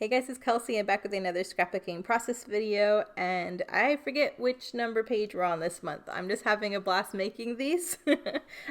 Hey guys, it's Kelsey. I'm back with another scrapbooking process video, and I forget which number page we're on this month. I'm just having a blast making these.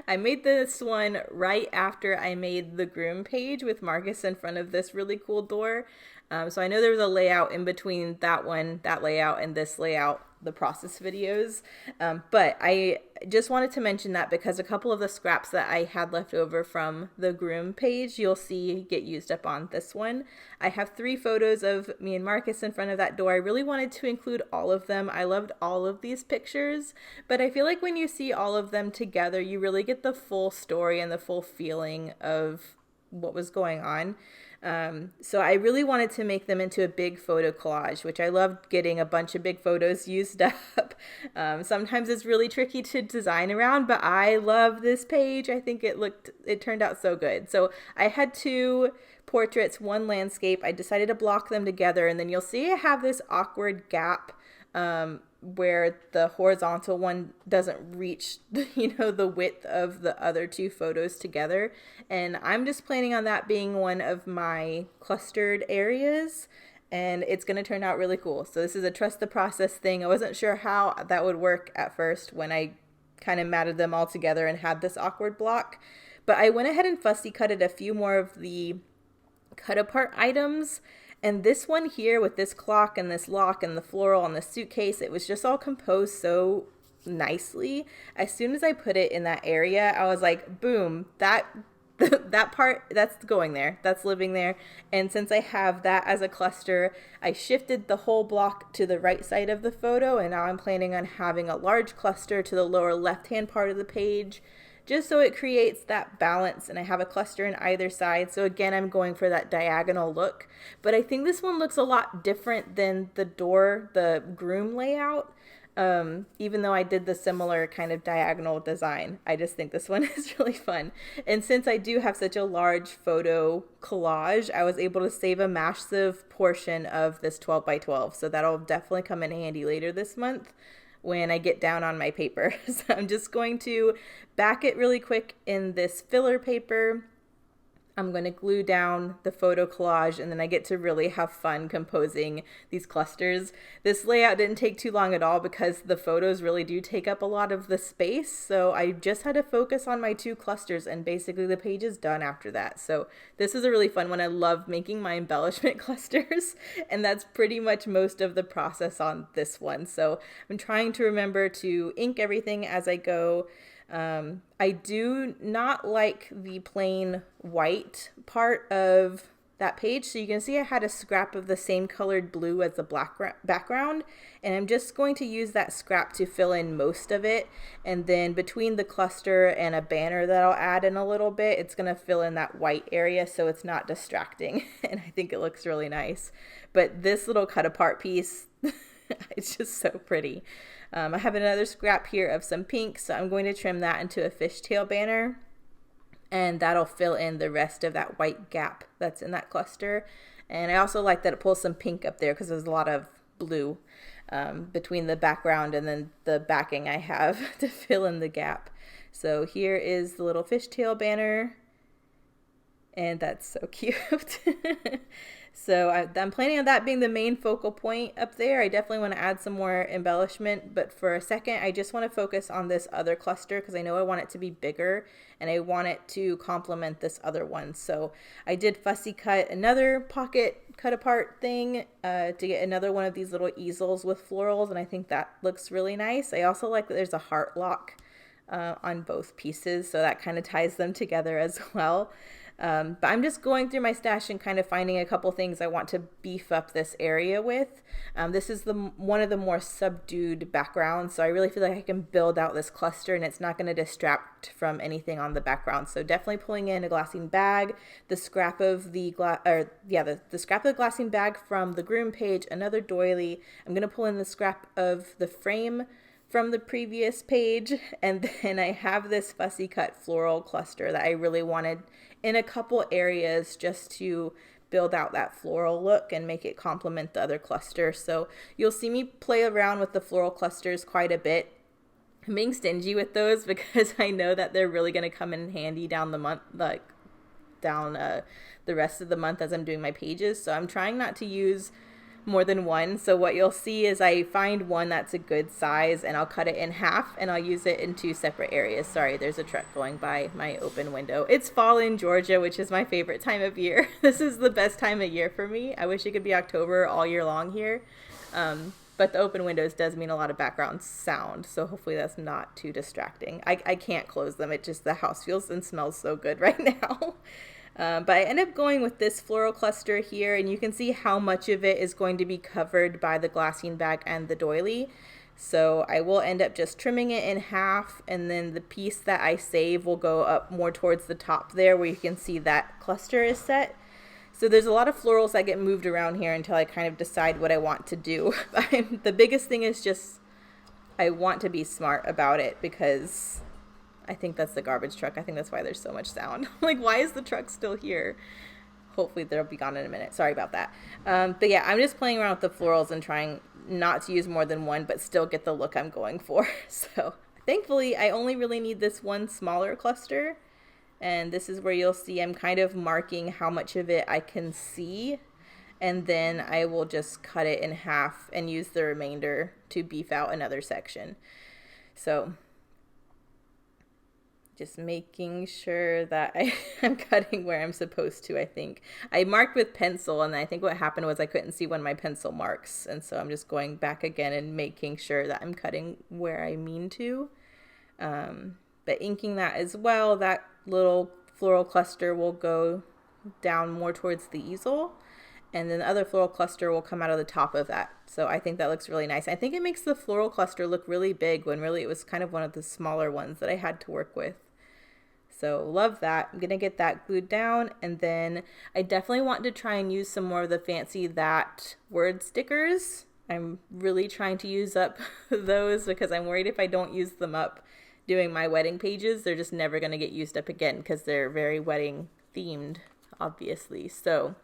I made this one right after I made the groom page with Marcus in front of this really cool door. So I know there was a layout in between that one, that layout, and this layout, the process videos. But I just wanted to mention that because a couple of the scraps that I had left over from the groom page, you'll see get used up on this one. I have 3 photos of me and Marcus in front of that door. I really wanted to include all of them. I loved all of these pictures, but I feel like when you see all of them together, you really get the full story and the full feeling of what was going on. So I really wanted to make them into a big photo collage, which I loved getting a bunch of big photos used up. Sometimes it's really tricky to design around, but I love this page. I think it turned out so good. So I had 2 portraits, 1 landscape. I decided to block them together, and then you'll see I have this awkward gap where the horizontal one doesn't reach, the width of the other 2 photos together. And I'm just planning on that being one of my clustered areas, and it's going to turn out really cool. So this is a trust the process thing. I wasn't sure how that would work at first when I kind of matted them all together and had this awkward block. But I went ahead and fussy cutted a few more of the cut apart items. And this one here with this clock and this lock and the floral and the suitcase, it was just all composed so nicely. As soon as I put it in that area, I was like, boom, that part, that's going there, that's living there. And since I have that as a cluster, I shifted the whole block to the right side of the photo, and now I'm planning on having a large cluster to the lower left hand part of the page, just so it creates that balance, and I have a cluster in either side. So again, I'm going for that diagonal look, but I think this one looks a lot different than the groom layout. Even though I did the similar kind of diagonal design, I just think this one is really fun. And since I do have such a large photo collage, I was able to save a massive portion of this 12 by 12. So that'll definitely come in handy later this month when I get down on my paper. So I'm just going to back it really quick in this filler paper. I'm going to glue down the photo collage, and then I get to really have fun composing these clusters. This layout didn't take too long at all because the photos really do take up a lot of the space. So I just had to focus on my 2 clusters, and basically the page is done after that. So this is a really fun one. I love making my embellishment clusters, and that's pretty much most of the process on this one. So I'm trying to remember to ink everything as I go. I do not like the plain white part of that page. So you can see I had a scrap of the same colored blue as the black background, and I'm just going to use that scrap to fill in most of it. And then between the cluster and a banner that I'll add in a little bit, it's going to fill in that white area so it's not distracting. And I think it looks really nice. But this little cut apart piece, it's just so pretty. I have another scrap here of some pink, so I'm going to trim that into a fishtail banner, and that'll fill in the rest of that white gap that's in that cluster. And I also like that it pulls some pink up there because there's a lot of blue between the background and then the backing I have to fill in the gap. So here is the little fishtail banner, and that's so cute. So I'm planning on that being the main focal point up there. I definitely want to add some more embellishment, but for a second, I just want to focus on this other cluster because I know I want it to be bigger and I want it to complement this other one. So I did fussy cut another pocket cut apart thing to get another one of these little easels with florals, and I think that looks really nice. I also like that there's a heart lock on both pieces, so that kind of ties them together as well. But I'm just going through my stash and kind of finding a couple things I want to beef up this area with. This is one of the more subdued backgrounds, so I really feel like I can build out this cluster and it's not going to distract from anything on the background. So definitely pulling in a glassine bag, the scrap of the scrap of the glassine bag from the groom page, another doily. I'm going to pull in the scrap of the frame from the previous page, and then I have this fussy cut floral cluster that I really wanted in a couple areas just to build out that floral look and make it complement the other cluster. So you'll see me play around with the floral clusters quite a bit. I'm being stingy with those because I know that they're really going to come in handy down the month, like down the rest of the month as I'm doing my pages. So I'm trying not to use more than one. So what you'll see is I find one that's a good size and I'll cut it in half and I'll use it in two separate areas. Sorry, there's a truck going by my open window. It's fall in Georgia, which is my favorite time of year. This is the best time of year for me. I wish it could be October all year long here. But the open windows does mean a lot of background sound. So hopefully that's not too distracting. I can't close them. It just, the house feels and smells so good right now. But I end up going with this floral cluster here, and you can see how much of it is going to be covered by the glassine bag and the doily. So I will end up just trimming it in half, and then the piece that I save will go up more towards the top there where you can see that cluster is set. So there's a lot of florals that get moved around here until I kind of decide what I want to do. The biggest thing is just I want to be smart about it because I think that's the garbage truck. I think that's why there's so much sound. Like, why is the truck still here? Hopefully they'll be gone in a minute. Sorry about that. But yeah, I'm just playing around with the florals and trying not to use more than one, but still get the look I'm going for. So thankfully, I only really need this one smaller cluster. And this is where you'll see I'm kind of marking how much of it I can see. And then I will just cut it in half and use the remainder to beef out another section. So just making sure that I'm cutting where I'm supposed to, I think. I marked with pencil, and I think what happened was I couldn't see when my pencil marks. And so I'm just going back again and making sure that I'm cutting where I mean to. But inking that as well, that little floral cluster will go down more towards the easel. And then the other floral cluster will come out of the top of that. So I think that looks really nice. I think it makes the floral cluster look really big when really it was kind of one of the smaller ones that I had to work with. So love that. I'm going to get that glued down, and then I definitely want to try and use some more of the Fancy That word stickers. I'm really trying to use up those because I'm worried if I don't use them up doing my wedding pages, they're just never going to get used up again because they're very wedding themed, obviously. So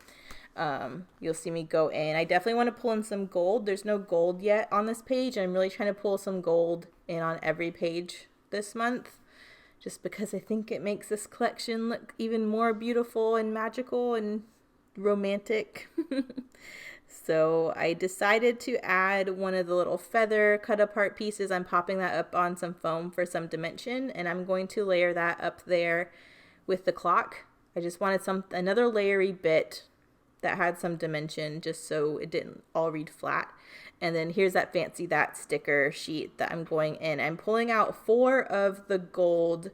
you'll see me go in. I definitely want to pull in some gold. There's no gold yet on this page. I'm really trying to pull some gold in on every page this month, just because I think it makes this collection look even more beautiful and magical and romantic. So I decided to add one of the little feather cut apart pieces. I'm popping that up on some foam for some dimension, and I'm going to layer that up there with the clock. I just wanted another layery bit that had some dimension just so it didn't all read flat. And then here's that Fancy That sticker sheet that I'm going in. I'm pulling out 4 of the gold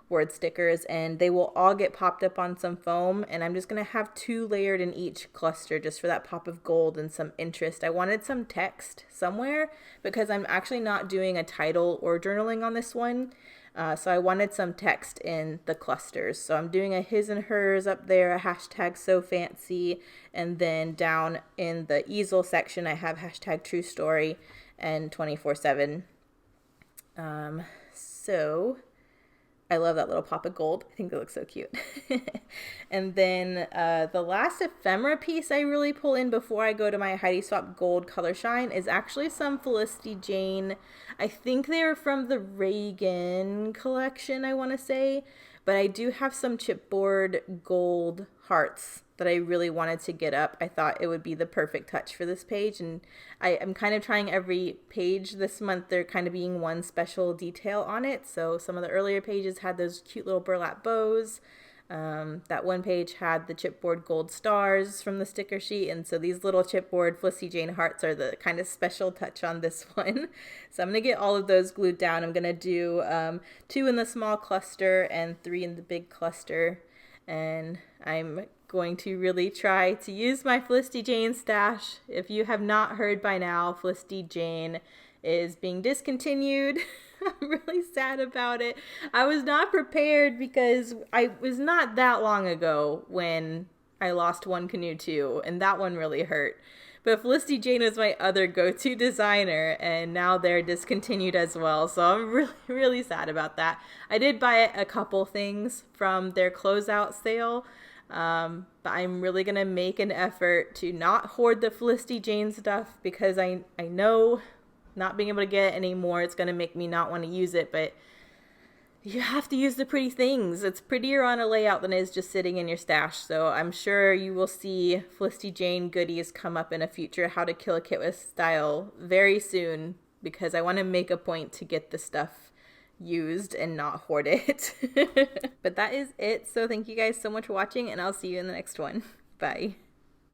word stickers, and they will all get popped up on some foam, and I'm just going to have 2 layered in each cluster just for that pop of gold and some interest. I wanted some text somewhere because I'm actually not doing a title or journaling on this one. So I wanted some text in the clusters. So I'm doing a his and hers up there, a hashtag so fancy, and then down in the easel section I have hashtag true story and 24/7. So I love that little pop of gold. I think that looks so cute. And then the last ephemera piece I really pull in before I go to my Heidi Swapp Gold Color Shine is actually some Felicity Jane. I think they're from the Reagan collection, I want to say. But I do have some chipboard gold hearts that I really wanted to get up. I thought it would be the perfect touch for this page, and I'm kind of trying every page this month. There kind of being one special detail on it. So some of the earlier pages had those cute little burlap bows. That one page had the chipboard gold stars from the sticker sheet, and so these little chipboard Felicity Jane hearts are the kind of special touch on this one. So I'm going to get all of those glued down. I'm going to do 2 in the small cluster and 3 in the big cluster, and I'm going to really try to use my Felicity Jane stash. If you have not heard by now, Felicity Jane is being discontinued. I'm really sad about it. I was not prepared because I was not that long ago when I lost One Canoe 2, and that one really hurt. But Felicity Jane was my other go-to designer, and now they're discontinued as well. So I'm really, really sad about that. I did buy a couple things from their closeout sale, but I'm really going to make an effort to not hoard the Felicity Jane stuff because I know not being able to get it anymore, it's going to make me not want to use it. But You have to use the pretty things. It's prettier on a layout than it is just sitting in your stash. So I'm sure you will see Felicity Jane goodies come up in a future How to Kill a Kit with Style very soon, because I want to make a point to get the stuff used and not hoard it. But that is it. So thank you guys so much for watching, and I'll see you in the next one. Bye.